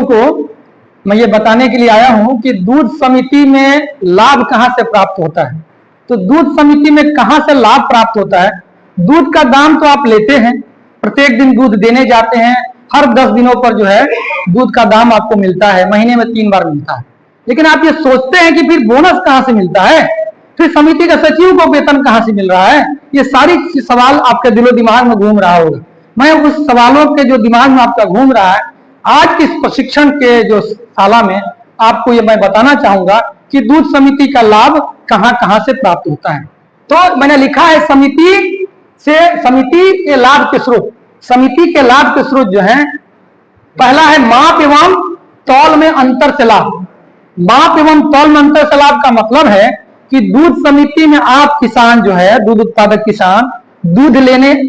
साथियों को मैं ये बताने के लिए आया हूं कि दूध समिति में लाभ कहां से प्राप्त होता है। तो दूध समिति में कहां से लाभ प्राप्त होता है। दूध का दाम तो आप लेते हैं, प्रत्येक दिन दूध देने जाते हैं, हर 10 दिनों पर जो है दूध का दाम आपको मिलता है, महीने में 3 बार मिलता है। लेकिन आप ये सोचते हैं कि फिर बोनस कहां से मिलता है, फिर समिति का सचिव को वेतन कहां से मिल रहा है। ये सारी सवाल आपके दिलो दिमाग में घूम रहा होगा। मैं उस सवालों के जो दिमाग में आपका घूम रहा है, आज के इस प्रशिक्षण के जो शाला में आपको ये मैं बताना चाहूंगा कि दूध समिति का लाभ कहां कहां से प्राप्त होता है। तो मैंने लिखा है समिति के लाभ के स्रोत। समिति के लाभ के स्रोत जो है, पहला है माप एवं तौल में अंतर से लाभ। माप एवं तौल में अंतर से लाभ का मतलब है कि दूध समिति में आप किसान जो है, दूध उत्पादक किसान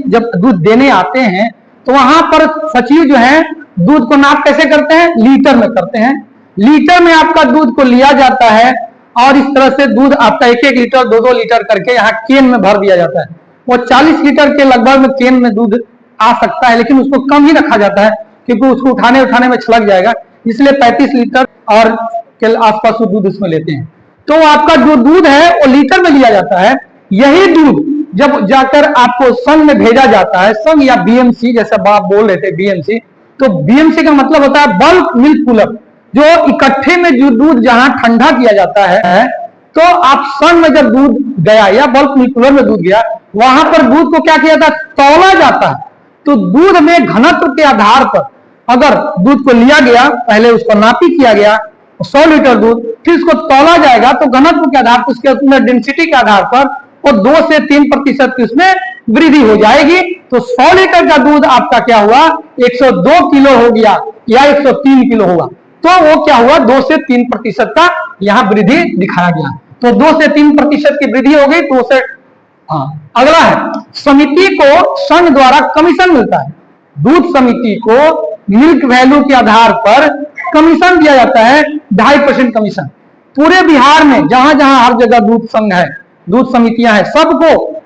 जब दूध देने आते हैं तो वहां पर सचिव जो है दूध को नाप कैसे करते हैं, लीटर में करते हैं। लीटर में आपका दूध को लिया जाता है और इस तरह से दूध आपका 1-1 लीटर 2-2 लीटर करके यहाँ केन में भर दिया जाता है। वो 40 लीटर के लगभग में केन में दूध आ सकता है, लेकिन उसको कम ही रखा जाता है क्योंकि उसको उठाने में छलक जाएगा, इसलिए 35 लीटर और के आसपास वो दूध उसमें लेते हैं। तो आपका जो दूध है वो लीटर में लिया जाता है। यही दूध जब जाकर आपको संघ में भेजा जाता है, संघ या बीएमसी, जैसे आप बोल रहे थे बीएमसी, तो बीएमसी का मतलब होता है बल्क मिल्क कूलर, जो इकट्ठे में जो दूध जहां ठंडा किया जाता है। तो आप संघ में जब दूध गया या बल्क मिल्क कूलर में दूध गया, वहां पर दूध को क्या किया जाता है, तौला जाता है। तो दूध में घनत्व के आधार पर अगर दूध को लिया गया, पहले उसको नापी किया गया 100 लीटर दूध, फिर उसको तौला जाएगा तो घनत्व के आधार पर, उसके डेंसिटी के आधार पर और 2 से 3% की उसमें वृद्धि हो जाएगी। तो 100 लीटर का दूध आपका क्या हुआ, 102 किलो हो गया या 103 किलो होगा। तो वो क्या हुआ, 2 से 3% का यहाँ वृद्धि दिखाया गया। तो 2 से 3% की वृद्धि हो गई। तो अगला है समिति को संघ द्वारा कमीशन मिलता है। दूध समिति को मिल्क वैल्यू के आधार पर कमीशन दिया जाता है, 2.5% कमीशन। पूरे बिहार में जहां जहां हर जगह दूध संघ है, दूध समितियां हैं, सबको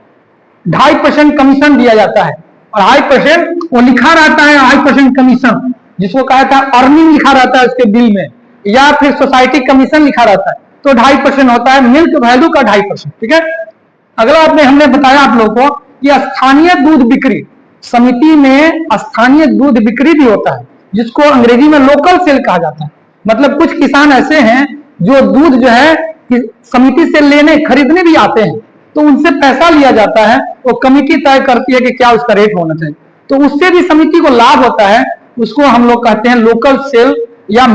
2.5% कमीशन दिया जाता है। और 2.5% वो लिखा रहता है, 2.5% कमीशन, जिसको कहा था अर्निंग लिखा रहता है उसके बिल में, या फिर सोसाइटी कमीशन लिखा रहता है। तो 2.5% होता है, मिल्क वैल्यू का 2.5%। ठीक है। अगला हमने बताया आप लोगों को कि स्थानीय दूध बिक्री, समिति में स्थानीय दूध बिक्री भी होता है, जिसको अंग्रेजी में लोकल सेल कहा जाता है। मतलब कुछ किसान ऐसे हैं जो दूध जो है समिति से खरीदने भी आते हैं, तो उनसे पैसा लिया जाता है, वो कमिटी तय करती है कि क्या उसका रेट होना चाहिए। तो उससे भी समिति को लाभ होता है, उसको हम लोग कहते हैं लोकल सेल या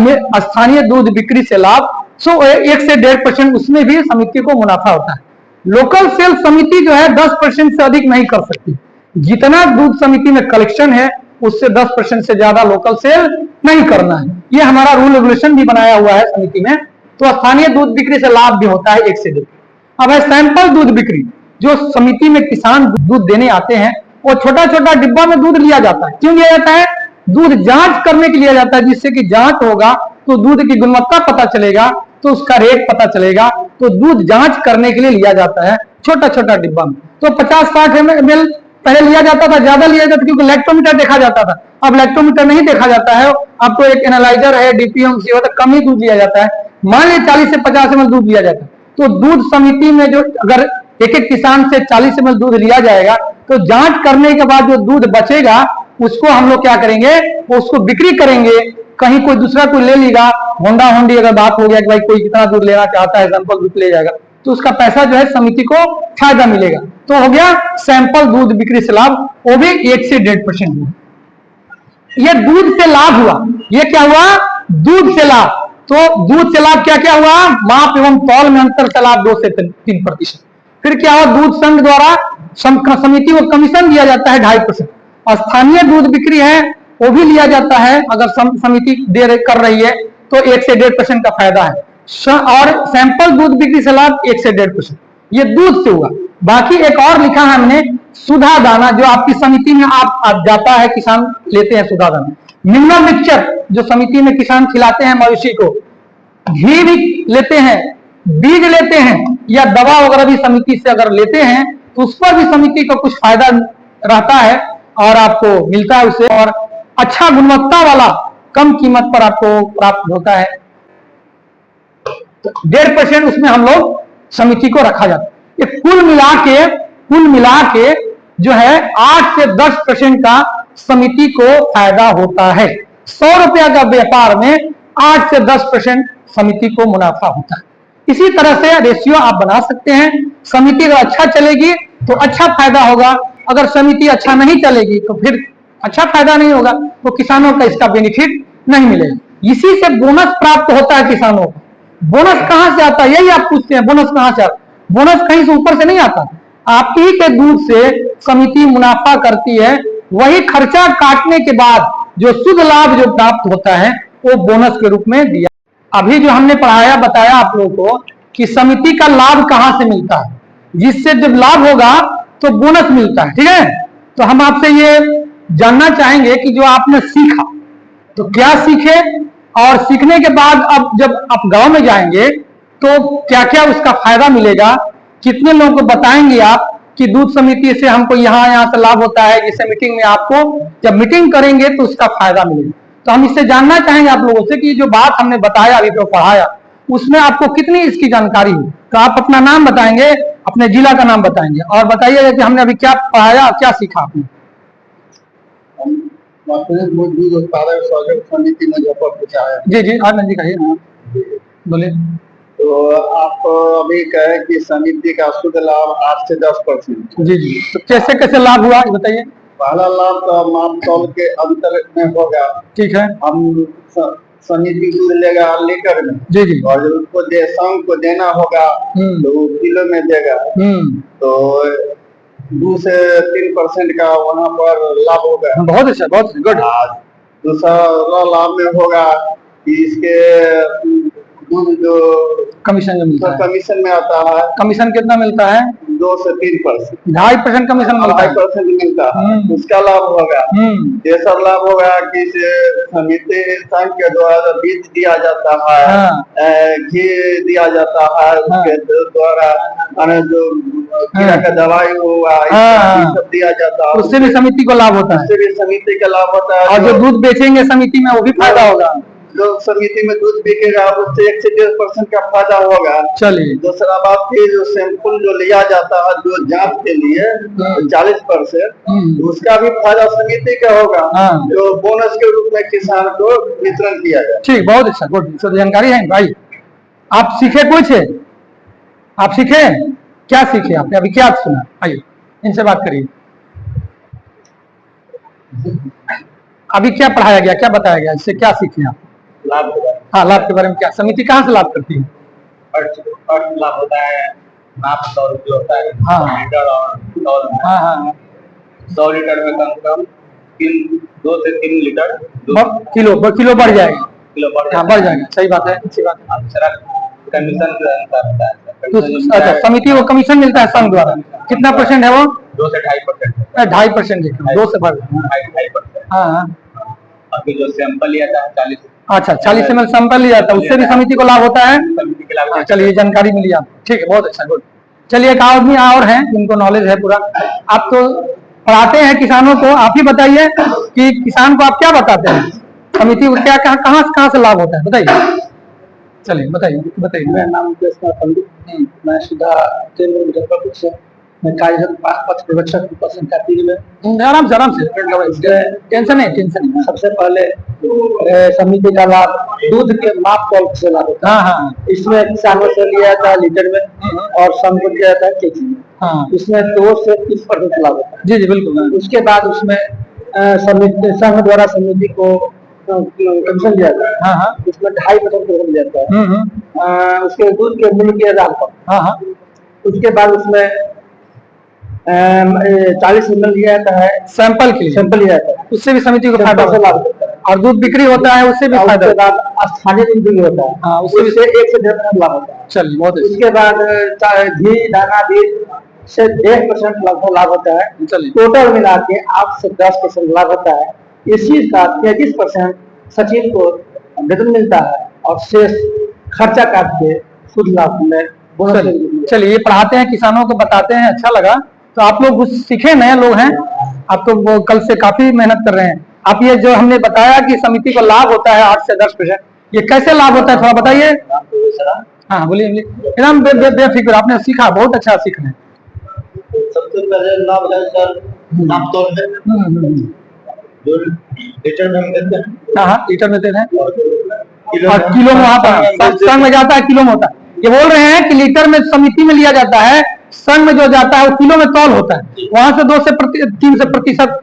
स्थानीय दूध बिक्री से लाभ। 1 से 1.5% उसमें भी समिति को मुनाफा होता है। लोकल सेल समिति जो है 10% से अधिक नहीं कर सकती। जितना दूध समिति में कलेक्शन है उससे 10% से ज्यादा लोकल सेल नहीं करना है। ये हमारा रूल रेगुलेशन भी बनाया हुआ है समिति में। तो स्थानीय दूध बिक्री से लाभ भी होता है 1 से 2। अब है सैंपल दूध बिक्री, जो समिति में किसान दूध देने आते हैं, वो छोटा छोटा डिब्बा में दूध लिया जाता है। क्यों लिया जाता है, दूध जांच करने के लिए लिया जाता है, जिससे कि जांच होगा तो दूध की गुणवत्ता पता चलेगा, तो उसका रेट पता चलेगा। तो दूध जांच करने के लिए लिया जाता है छोटा छोटा डिब्बा में। तो 50-60 ml पहले लिया जाता था, ज्यादा लिया जाता था क्योंकि लैक्टोमीटर देखा जाता था। अब लैक्टोमीटर नहीं देखा जाता है, अब तो एक एनालाइजर है, डीपीएमसी होता है, कम ही दूध लिया जाता है। मान लीजिए 40 से 50 ml दूध लिया जाता है, तो दूध समिति में जो अगर एक किसान से 40 ml दूध लिया जाएगा, तो जांच करने के बाद जो दूध बचेगा उसको हम लोग क्या करेंगे, उसको बिक्री करेंगे। कहीं कोई दूसरा कोई ले लेगा, होंडा होंडी अगर बात हो गया कि भाई कोई कितना दूध लेना चाहता है, सैंपल दूध ले जाएगा, तो उसका पैसा जो है समिति को फायदा मिलेगा। तो हो गया सैंपल दूध बिक्री से लाभ, वो भी 1 से 1.5% हुआ। ये दूध से लाभ हुआ। ये क्या हुआ, दूध से लाभ। तो दूध से लाभ क्या क्या हुआ, माप एवं तौल में अंतर से लाभ 2 से 3%। फिर क्या हुआ, दूध संघ द्वारा समिति को कमीशन दिया जाता है 2.5%। और स्थानीय दूध बिक्री है वो भी लिया जाता है, अगर समिति कर रही है तो 1 से 1.5% का फायदा है। और सैंपल दूध बिक्री से लाभ 1 से 1.5%। ये दूध से हुआ। बाकी एक और लिखा है हमने, सुधा दाना, जो आपकी समिति में आप जाता है, किसान लेते हैं सुधा दाना। मिनरल मिक्सचर जो समिति में किसान खिलाते हैं मवेशी को, घी भी लेते हैं, बीज लेते हैं, या दवा वगैरह भी समिति से अगर लेते हैं तो उस पर भी समिति को कुछ फायदा रहता है और आपको मिलता है उससे। और अच्छा गुणवत्ता वाला कम कीमत पर आपको प्राप्त होता है। तो 1.5% उसमें हम लोग समिति को रखा जाता है। ये कुल मिला के जो है 8 से 10% का समिति को फायदा होता है। 100 रुपया का व्यापार में 8 से 10% समिति को मुनाफा होता है। इसी तरह से रेशियो आप बना सकते हैं। समिति अगर अच्छा चलेगी तो अच्छा फायदा होगा, अगर समिति अच्छा नहीं चलेगी तो फिर अच्छा फायदा नहीं होगा, तो किसानों का इसका बेनिफिट नहीं मिलेगा। इसी से बोनस प्राप्त होता है किसानों को। बोनस कहां से आता है, यही आप पूछते हैं, बोनस कहां से आता है? बोनस कहीं से ऊपर से नहीं आता, आप ही के दूध से समिति मुनाफा करती है। वही खर्चा काटने के बाद जो शुद्ध लाभ जो प्राप्त होता है वो बोनस के रूप में दिया। अभी जो हमने पढ़ाया बताया आप लोगों को कि समिति का लाभ कहां से मिलता है, जिससे जब लाभ होगा तो बोनस मिलता है। ठीक है, तो हम आपसे ये जानना चाहेंगे कि जो आपने सीखा तो क्या सीखे, और सीखने के बाद अब जब आप गांव में जाएंगे तो क्या क्या उसका फायदा मिलेगा, कितने लोगों को बताएंगे आप कि दूध समिति से हमको यहाँ से लाभ होता है, जिससे मीटिंग में आपको जब मीटिंग करेंगे तो उसका फायदा मिलेगा। तो हम इससे जानना चाहेंगे आप लोगों से कि जो बात हमने बताया अभी तो पढ़ाया उसमें आपको कितनी इसकी जानकारी है। तो आप अपना नाम बताएंगे, अपने जिला का नाम बताएंगे और बताइएगा कि हमने अभी क्या पढ़ाया, क्या सीखा आपने। दूध उत्पादक सहयोग समिति मुजफ्फरपुर से आया। जी जी आनंद जी कहिए, बोलिए। तो आप अभी कहे कि समिति का शुद्ध लाभ 8 से 10%। जी जी, तो कैसे कैसे लाभ हुआ ये बताइए। पहला लाभ तो माप तौल के अंतर में होगा। ठीक है, हम समिति दूध लेगा लीटर में। जी जी, और जब उसको शाम को देना होगा तो वो किलो में देगा। तो 2 से 3% का वहाँ पर लाभ होगा। बहुत अच्छा, बहुत गुड। दूसरा लाभ में होगा कि इसके दूध जो कमीशन जो मिलता है, कमीशन में आता है। कमीशन कितना मिलता है? 2 से 3%, 2.5% कमीशन मिलता है। 2.5% मिलता है, उसका लाभ होगा। जैसा लाभ होगा कि समिति संघ के द्वारा बीज दिया जाता है, घी दिया जाता है, उसके द्वारा जो कीड़ा का दवाई हुआ सब दिया जाता है, उससे भी समिति को लाभ होता है। उससे भी समिति का लाभ होता है। और जो दूध बेचेंगे समिति में वो भी फायदा होगा। जो समिति में दूध बिकेगा उससे 1 से 1.5% का फायदा होगा। चलिए, दूसरा बात की जो सैंपल जो लिया जाता है जो जांच के लिए 40%, उसका भी फायदा समिति का होगा, जो बोनस के रूप में किसान को वितरण किया जाए। ठीक, बहुत अच्छा, गुड जानकारी है भाई। आप सीखे कुछ, आप सीखे क्या सीखे आपने अभी, क्या सुना? आइए इनसे बात करिए। अभी क्या पढ़ाया गया, क्या बताया गया, इससे क्या सीखे आप? लाभ। हाँ, लाभ के बारे में क्या, समिति कहाँ से लाभ करती है? अर्थ लाभ होता है, नाप तौल जो होता है, लीटर और तौल। हाँ, 100 लीटर में कम से कम 2 से 3 लीटर किलो बढ़ जाएगा। बढ़ जाएगा, सही बात है, अच्छी बात है। कमीशन के अनुसार होता है। अच्छा, समिति को कमीशन मिलता है संघ द्वारा, कितना परसेंट है वो? 2 से 2.5%। 2.5%, 2 से बढ़। 2.5%। हाँ, अभी जो सैंपल लिया था 40। अच्छा, 40 ml सैंपल लिया था, उससे भी समिति को लाभ होता है। चलिए, जानकारी मिली आपको, ठीक है, बहुत अच्छा, गुड। चलिए, एक आदमी और हैं जिनको नॉलेज है पूरा। आप तो पढ़ाते हैं किसानों को, आप ही बताइए कि किसान को आप क्या बताते हैं, समिति को क्या कहाँ से लाभ होता है, बताइए। चलिए, बताइए। मेरा नाम पंडित, मैं सुधा केंद्र मुजफ्फरपुर से, मैं कार्यरत पथ प्रबंधक संख्या 3 में। आराम से टेंशन नहीं। सबसे पहले समिति का लाभ दूध के माप तौल से लाभ होता है। हाँ, इसमें किसानों से लिया जाता है लीटर में और संघ को दिया जाता है केजी में। हाँ, इसमें 2 से 3% लाभ होता है। जी जी, बिल्कुल। उसके बाद उसमें समिति संघ द्वारा समिति को कमीशन दिया जाता है। हाँ, इसमें 2.5% कमीशन दिया जाता है। उसके दूध के मूल्य के आधार पर। हाँ, उसके बाद उसमें 40 ml लिया जाता है, सैंपल लिया जाता है, उससे भी समिति को फायदा होता है। और दूध बिक्री होता है, उससे भी फायदा। उसके बाद स्थानीय दूध बिक्री होता है। हाँ, उससे 1 से 1.5% लाभ होता है। चलिए, बहुत। उसके बाद घी दाना बीज से 1% लगभग लाभ होता है। चलिए, टोटल मिला के 8 से 10% लाभ होता है। इसी का 33% सचिव को वेतन मिलता है और शेष खर्चा काट के शुद्ध लाभ में। चलिए, ये पढ़ाते हैं किसानों को, बताते हैं, अच्छा लगा। तो आप लोग कुछ सीखे, नए लोग हैं आप, तो वो कल से काफी मेहनत कर रहे हैं। आप ये जो हमने बताया कि समिति को लाभ होता है 8 से 10%, ये कैसे लाभ होता है थोड़ा बताइए। हाँ बोलिए एकदम बेफिक्र, आपने सीखा, बहुत अच्छा सीख रहे हैं। सबसे पहले लाभ है सर नाप तोल में, जो लीटर में हम देते हैं। हाँ लीटर में देते हैं और किलो में आता है, संघ में जाता है किलो में होता है। ये बोल रहे हैं कि लीटर में समिति में लिया जाता है, संघ में जो जाता है वो किलो में तौल होता है, वहां से 2 से 3 से प्रतिशत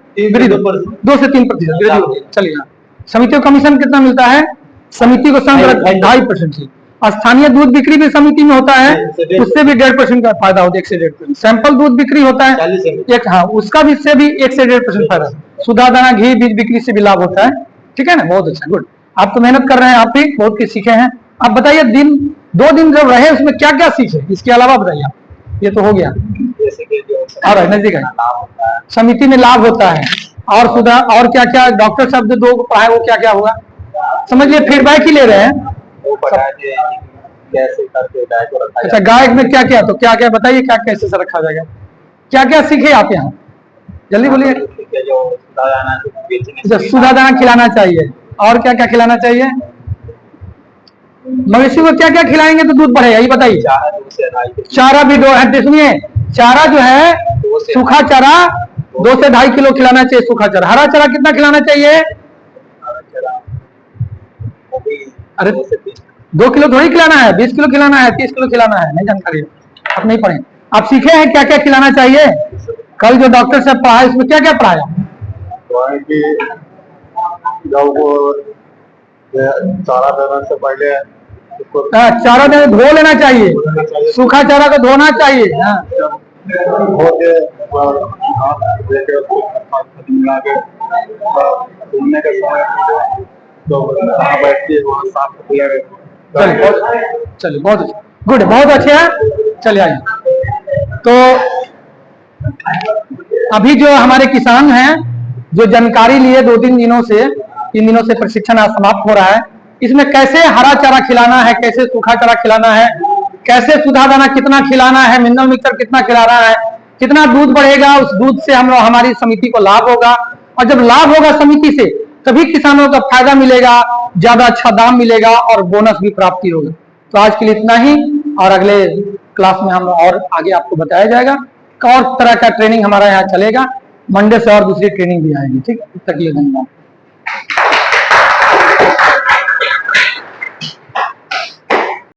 2 से 3%। चलिए समिति को कमीशन कितना मिलता है? समिति को संघ 2.5%। स्थानीय दूध बिक्री भी समिति में होता है, उससे भी 1.5% का फायदा होता है, 1 से 1.5%। सैंपल दूध बिक्री होता है एक, हाँ उसका भी इससे भी 1 से 1.5% फायदा। सुधा दाना घी बीज बिक्री से भी लाभ होता है। ठीक है ना, बहुत अच्छा, गुड। आप तो मेहनत कर रहे हैं, आप भी बहुत कुछ सीखे हैं। आप बताइए 2 दिन जब रहे उसमें क्या क्या सीखे, इसके अलावा बताइए आप। ये तो हो गया और नजदीक है, समिति में लाभ होता है और सुधा और क्या क्या डॉक्टर साहब जो 2 पढ़ाए वो क्या क्या होगा समझिए, फीडबैक ही ले रहे हैं। अच्छा गाय में क्या क्या, तो क्या क्या बताइए, क्या कैसे से रखा जाएगा, क्या क्या सीखे आप यहाँ, जल्दी बोलिए। सुधा दाना खिलाना चाहिए और क्या क्या खिलाना चाहिए? मवेशी को क्या क्या खिलाएंगे तो दूध बढ़ेगा, ये बताइए। चारा भी 2 है, सुनिए चारा जो है सूखा चारा 2 से 2.5 किलो खिलाना चाहिए सूखा चारा। हरा चारा कितना खिलाना चाहिए? अरे 2 किलो थोड़ी खिलाना है, 20 किलो खिलाना है, 30 किलो खिलाना है, नहीं जानकारी आप नहीं पढ़े। आप सीखे हैं क्या क्या खिलाना चाहिए? कल जो डॉक्टर साहब पढ़ा इसमें क्या क्या पढ़ाया? चारा देने से पहले चारा देने धो लेना चाहिए, सूखा चारा को धोना चाहिए। घूमने के समय तो बैठती है वहाँ साफ चलिए बहुत गुड, बहुत अच्छे हैं। चलिए आइए, तो अभी जो हमारे किसान हैं जो जानकारी लिए 2-3 दिनों से, 3 दिनों से प्रशिक्षण आज समाप्त हो रहा है। इसमें कैसे हरा चारा खिलाना है, कैसे सूखा चारा खिलाना है, कैसे सुधा दाना कितना खिलाना है, मिनरल मिक्सचर कितना खिलाना है, कितना दूध बढ़ेगा, उस दूध से हम लोग हमारी समिति को लाभ होगा, और जब लाभ होगा समिति से तभी किसानों का फायदा मिलेगा, ज्यादा अच्छा दाम मिलेगा और बोनस भी प्राप्ति होगा। तो आज के लिए इतना ही, और अगले क्लास में हम और आगे आपको बताया जाएगा, और तरह का ट्रेनिंग हमारा यहाँ चलेगा। मंडे से और दूसरी ट्रेनिंग भी आएगी। ठीक है, तक के लिए धन्यवाद।